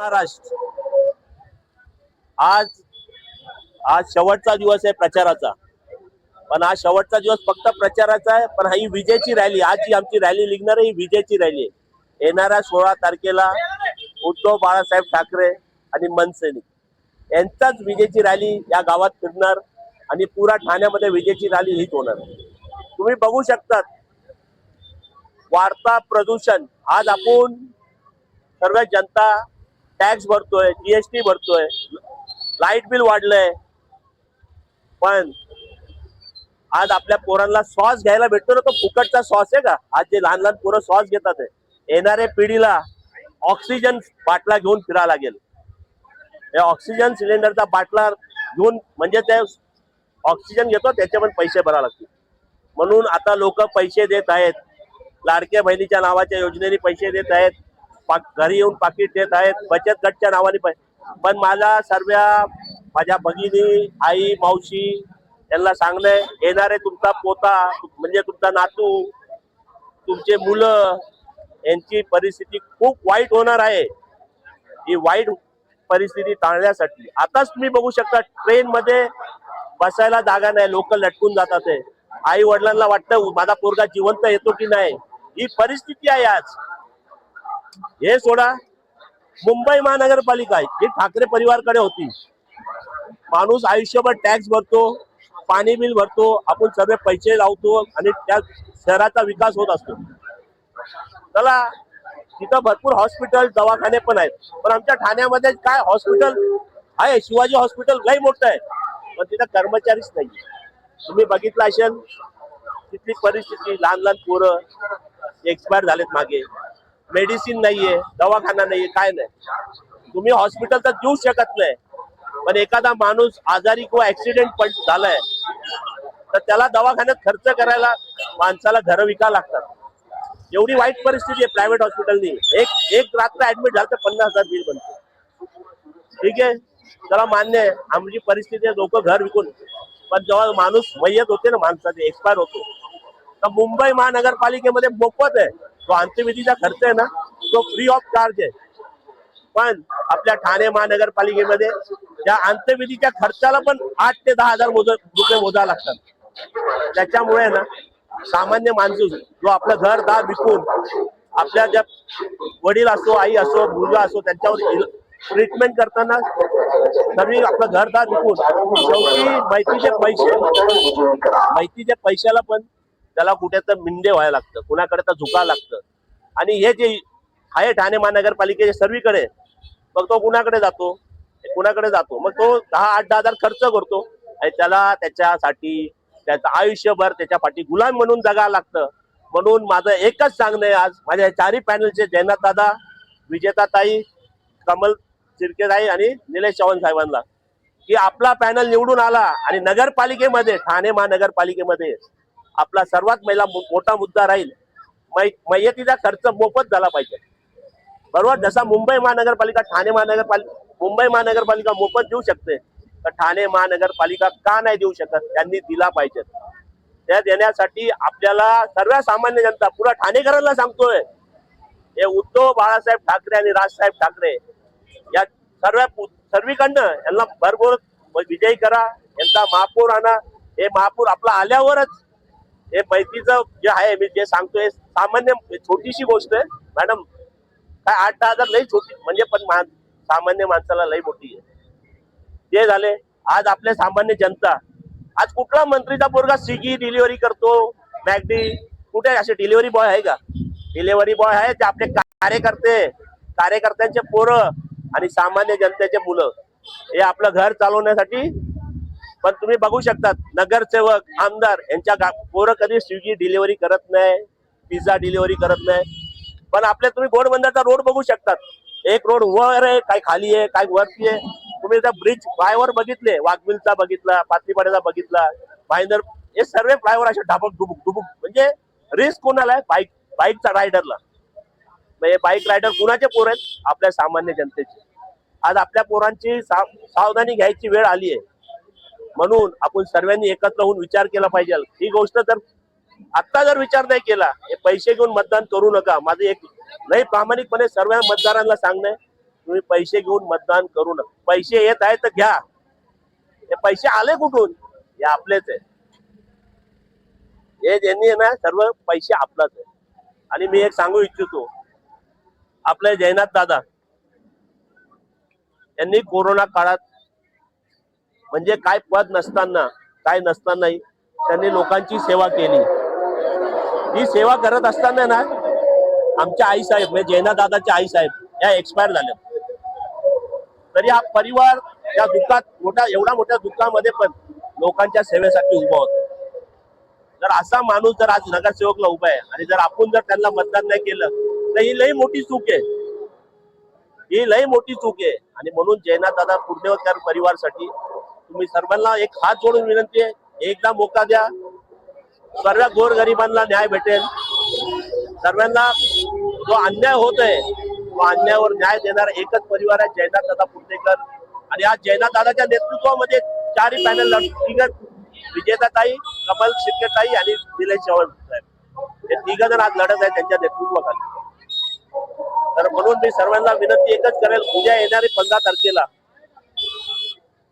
महाराष्ट्र आज आज शेवटचा दिवस आहे प्रचाराचा. पण हा शेवटचा दिवस फक्त प्रचाराचा आहे, पण ही विजयची रॅली, आज जी आमची रॅली निघणार आहे ही विजयची रॅली आहे. येणाऱ्या 16 तारखेला उद्धव बाळासाहेब ठाकरे आणि मनसैनिक यांचाच विजयची रॅली या गावात फिरणार आणि पुरा ठाण्यामध्ये विजयची रॅली हीच होणार. तुम्ही बघू शकतात वाढता प्रदूषण. आज आपण सर्व जनता टॅक्स भरतोय, जीएसटी भरतोय, लाईट बिल वाढलंय, पण आज आपल्या पोरांना श्वास घ्यायला भेटतो ना, तो फुकटचा श्वास आहे का? आज जे लहान लहान पोरं श्वास घेतात आहे, येणाऱ्या पिढीला ऑक्सिजन बाटला घेऊन फिरायला लागेल. या ऑक्सिजन सिलेंडरचा बाटला घेऊन म्हणजे ते ऑक्सिजन घेतो त्याचे पण पैसे भरावे लागतील. म्हणून आता लोक पैसे देत आहेत, लाडक्या बहिणीच्या नावाच्या योजनेने पैसे देत आहेत, घरी येऊन पाकिट देत आहेत, बचत गटच्या नावाने पण मला सर्व माझ्या भगिनी, आई, मावशी यांना सांगणंय, येणारे तुमचा पोता म्हणजे तुमचा नातू, तुमचे मुलं यांची परिस्थिती खूप वाईट होणार आहे. ही वाईट परिस्थिती टाळण्यासाठी आताच तुम्ही बघू शकता ट्रेन मध्ये बसायला जागा नाही, लोक लटकून जातात. आई वडिलांना वाटतं माझा पोरगा जिवंत येतो की नाही, ही परिस्थिती आहे आज. हे सोडा, मुंबई महानगरपालिका आहे जी ठाकरे परिवारकडे होती. माणूस आयुष्यभर टॅक्स भरतो, पाणी बिल भरतो, आपण सर्व पैसे लावतो आणि त्या शहराचा विकास होत असतो. चला, तिथं भरपूर हॉस्पिटल दवाखाने पण आहेत, पण आमच्या ठाण्यामध्ये काय हॉस्पिटल आहे? शिवाजी हॉस्पिटल लई मोठं आहे, पण तिथं कर्मचारीच नाही. तुम्ही बघितलं असेल तिथली परिस्थिती, लहान लहान पोरं एक्सपायर झालेत मागे, मेडिसिन नाहीये, दवाखाना नाहीये, काय नाही. तुम्ही हॉस्पिटल तर देऊ शकत नाही, पण एखादा माणूस आजारी किंवा ऍक्सिडेंट पण झालाय तर त्याला दवाखान्यात खर्च करायला माणसाला घर विकायला लागतात. एवढी वाईट परिस्थिती आहे प्रायव्हेट हॉस्पिटलनी. एक रात्र ऍडमिट झालं तर 50,000 बिल बनते. ठीक आहे, चला मान्य आहे आमची परिस्थिती आहे, लोक घर विकून, पण जेव्हा माणूस मयत होते ना, माणसाचे एक्सपायर होतो, तर मुंबई महानगरपालिकेमध्ये मोफत आहे. तो अंत्यविधीचा खर्च आहे ना, तो फ्री ऑफ चार्ज आहे. पण आपल्या ठाणे महानगरपालिकेमध्ये त्या अंत्यविधीच्या खर्चाला पण 8 ते 10,000 रुपये मोजावे लागतात. त्याच्यामुळे ना सामान्य माणूस जो आपलं घर दार विकून आपल्या ज्या वडील असो, आई असो, मुलगा असो, त्यांच्यावर ट्रीटमेंट करताना सर्व आपलं घरदार विकून शेवटी माहितीच्या पैशाला पण त्याला कुठे तर मिंडे व्हायला लागतं, कुणाकडे तर झुकायला लागतं. आणि हे जे आहे ठाणे महानगरपालिकेच्या सर्वीकडे, मग तो कुणाकडे जातो, मग तो 10,000-8,000 खर्च करतो आणि त्याला त्याच्यासाठी त्याचं आयुष्यभर त्याच्या पाठी गुलाम म्हणून जगावं लागतं. म्हणून माझं एकच सांगणं आहे आज माझ्या चारही पॅनलचे, जयनाथ दादा, विजेताताई, कमल चिरकेताई आणि निलेश चव्हाण साहेबांना, की आपला पॅनल निवडून आला आणि नगरपालिकेमध्ये, ठाणे महानगरपालिकेमध्ये आपला सर्वात मोठा मुद्दा राहील मयतीचा खर्च मोफत झाला पाहिजे. बरोबर, जसा मुंबई महानगरपालिका मोफत देऊ शकते, तर ठाणे महानगरपालिका का नाही देऊ शकत? त्यांनी दिला पाहिजे. त्या देण्यासाठी आपल्याला सर्वसामान्य जनता, पुरा ठाणेकरांना सांगतोय, हे उद्धव बाळासाहेब ठाकरे आणि राजसाहेब ठाकरे या सर्वीकडनं यांना भरभर विजयी करा, यांचा महापौर आणा. हे महापौर आपला आल्यावरच हे माहितीचं जे आहे, मी जे सांगतोय सामान्य छोटीशी गोष्ट आहे मॅडम. काय 8-10,000 लई छोटी म्हणजे, पण सामान्य माणसाला लई मोठी आहे. ते झाले. आज आपले सामान्य जनता, आज कुठला मंत्रीचा पोरगा स्विगी डिलिव्हरी करतो, मॅगडी, कुठे असे डिलिव्हरी बॉय आहे का? डिलिव्हरी बॉय आहे ते आपले कार्यकर्त्यांचे पोरं आणि सामान्य जनतेचे मुलं, हे आपलं घर चालवण्यासाठी. पण तुम्ही बघू शकतात नगरसेवक, आमदार यांच्या पोरं कधी स्विगी डिलिव्हरी करत नाही, पिझ्झा डिलिव्हरी करत नाही. पण आपल्या तुम्ही घोडबंदरचा रोड बघू शकतात, एक रोड वर आहे, काय खाली आहे, काय वरती आहे. तुम्ही त्या ब्रिज फ्लायओव्हर बघितले, वाघबिलचा बघितला, पाथरीपाड्याचा बघितला, भाईंदर, हे सर्व फ्लायओव्हर असे ढाबक डुबुक, म्हणजे रिस्क कोणाला आहे? बाईकचा रायडरला. हे बाईक रायडर कुणाचे पोर आहेत? आपल्या सामान्य जनतेचे. आज आपल्या पोरांची सावधानी घ्यायची वेळ आली आहे. म्हणून आपण सर्वांनी एकत्र होऊन विचार केला पाहिजे. ही गोष्ट जर विचार नाही केला, हे पैसे घेऊन मतदान करू नका. माझं एक नाही प्रामाणिकपणे सर्व मतदारांना सांगणं, तुम्ही पैसे घेऊन मतदान करू नका. पैसे येत आहे तर घ्या. हे पैसे आले कुठून? हे आपलेच आहे. हे ज्यांनी आहे ना सर्व पैसे आपलाच आहे. आणि मी एक सांगू इच्छितो, आपले जयनाथ दादा यांनी कोरोना काळात म्हणजे काय पद नसताना काय नसतानाही त्यांनी लोकांची सेवा केली. ही सेवा करत असताना ना आमच्या आई साहेब म्हणजे जयनाथ दादाच्या आई साहेब या एक्सपायर झाल्या. तरी हा परिवार या दुःखात एवढ्या मोठ्या दुःखामध्ये पण लोकांच्या सेवेसाठी उभा होता. जर असा माणूस जर आज नगरसेवकला उभा आहे आणि जर आपण जर त्यांना मतदान नाही केलं तर ही लई मोठी चूक आहे. ही लई मोठी चूक आहे. आणि म्हणून जयनाथ दादा कुर्डेकर परिवारासाठी तुम्ही सर्वांना एक हात जोडून विनंती आहे, एकदा मोका द्या. सर्व गोरगरिबांना न्याय भेटेल. सर्वांना जो अन्याय होत आहे तो अन्यायावर न्याय देणारा एकच परिवार आहे जयनाथ दादा कुर्डेकर. आणि आज जयनाथ दादाच्या नेतृत्वामध्ये चारही पॅनल विजेताताई, कमल शिर्केताई आणि निलेश चव्हाण साहेब हे तिघ जण आज लढत आहे त्यांच्या नेतृत्वाखाली. तर म्हणून मी सर्वांना विनंती एकच करेल, उद्या येणारे 15 तारखेला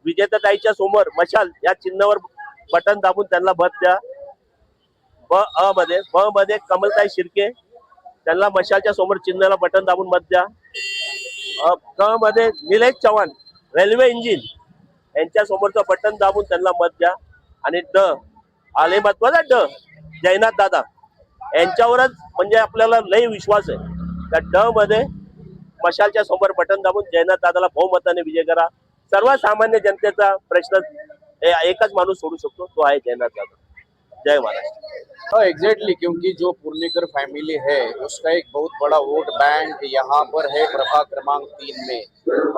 विजेताताईच्या समोर मशाल या चिन्हावर बटन दाबून त्यांना मत द्या. ब मध्ये कमलताई शिर्के त्यांना मशालच्या समोर चिन्हाला बटन दाबून मत द्या. क मध्ये निलेश चव्हाण रेल्वे इंजिन यांच्या समोरचं बटन दाबून त्यांना मत द्या. आणि ड आले महत्वाचा ड जयनाथ दादा यांच्यावरच म्हणजे आपल्याला लई विश्वास आहे. त्या ड मध्ये मशालच्या समोर बटन दाबून जयनाथ दादाला बहुमताने विजय करा. सर्वसामान्य जनतेचा प्रश्न एकच माणूस सोडू शकतो, तो आहे जयनाथ दादा. जय महाराष्ट्र. एग्जैक्टली क्योंकि जो पुर्नेकर फैमिली है उसका एक बहुत बड़ा वोट बैंक यहाँ पर है प्रभाग क्रमांक 3 में,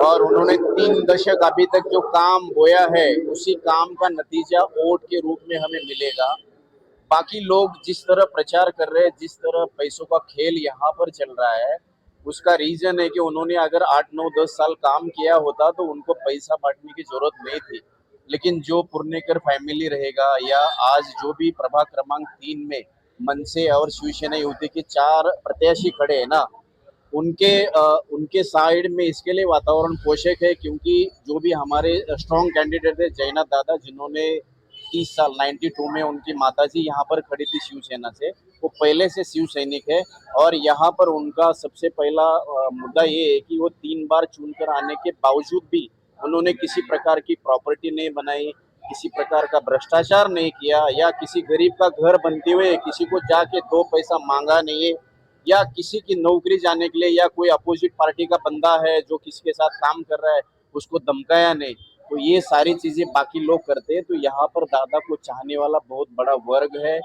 और उन्होंने 3 दशक अभी तक जो काम बोया है उसी काम का नतीजा वोट के रूप में हमें मिलेगा. बाकी लोग जिस तरह प्रचार कर रहे हैं, जिस तरह पैसों का खेल यहाँ पर चल रहा है, उसका रीजन है कि उन्होंने अगर 8, 9, 10 साल काम किया होता तो उनको पैसा बांटने की जरूरत नहीं थी. लेकिन जो पुर्नेकर फैमिली रहेगा या आज जो भी प्रभाग क्रमांक 3 में मनसे और शिवसेना युति के 4 प्रत्याशी खड़े हैं ना, उनके साइड में इसके लिए वातावरण पोषक है. क्योंकि जो भी हमारे स्ट्रॉन्ग कैंडिडेट थे जयनाथ दादा, जिन्होंने 30 साल 92 में उनकी माताजी यहाँ पर खड़ी थी शिवसेना से, वो पहले से शिव सैनिक है. और यहाँ पर उनका सबसे पहला मुद्दा ये है कि वो 3 बार चुनकर आने के बावजूद भी उन्होंने किसी प्रकार की प्रॉपर्टी नहीं बनाई, किसी प्रकार का भ्रष्टाचार नहीं किया, या किसी गरीब का घर बनते हुए किसी को जाके 2 पैसा मांगा नहीं है, या किसी की नौकरी जाने के लिए या कोई अपोजिट पार्टी का बंदा है जो किसी के साथ काम कर रहा है उसको धमकाया नहीं. तो ये सारी चीजें बाकी लोग करते हैं. तो यहाँ पर दादा को चाहने वाला बहुत बड़ा वर्ग है.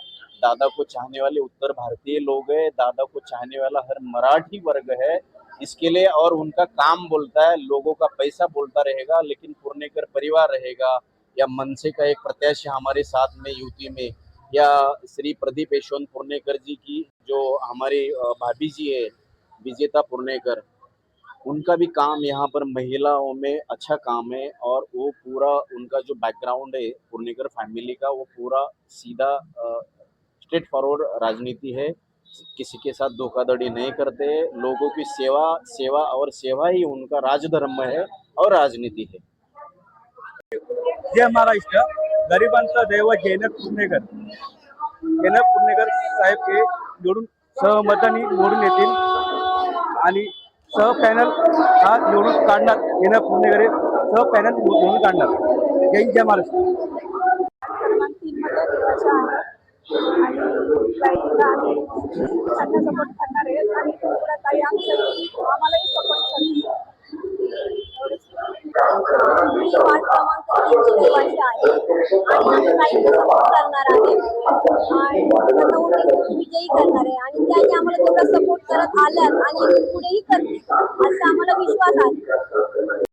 दादा को चाहने वाले उत्तर भारतीय लोग हैं. दादा को चाहने वाला हर मराठी वर्ग है. इसके लिए और उनका काम बोलता है, लोगों का पैसा बोलता रहेगा, लेकिन पुर्नेकर परिवार रहेगा या मनसे का एक प्रत्याशी हमारे साथ में यूपी में, या श्री प्रदीप यशवंत पुर्नेकर जी की जो हमारी भाभी जी है विजेता पुर्नेकर, उनका भी काम यहाँ पर महिलाओं में अच्छा काम है. और वो पूरा उनका जो बैकग्राउंड है पुर्नेकर फैमिली का, वो पूरा सीधा स्ट्रेट फॉरवर्ड राजनीति है. किसी के साथ धोखाधड़ी नहीं करते. लोगों की सेवा और सेवा ही उनका राजधर्म है और राजनीति है. जय महाराष्ट्र. गरिबांचा दैव जयनाथ पुर्नेकर साहेब हे निवडून सहमताने निवडून येतील आणि सह पॅनल हा निवडून काढणार. जयनाथ पुर्नेकर सह पॅनल निवडून काढणार. जय महाराष्ट्र. त्यांना सपोर्ट करणार आहेत आणि ताई आम्हालाही सपोर्ट करतील. वार्ड क्रमांक 3ची रहिवासी आहे आणि आम्ही ताईंना सपोर्ट करणार आहे आणि त्यांना वोटिंग विजयी करणार आहे. आणि त्यांनी आम्हाला तेवढा सपोर्ट करत आल्यात आणि पुढेही करतील असा आम्हाला विश्वास आहे.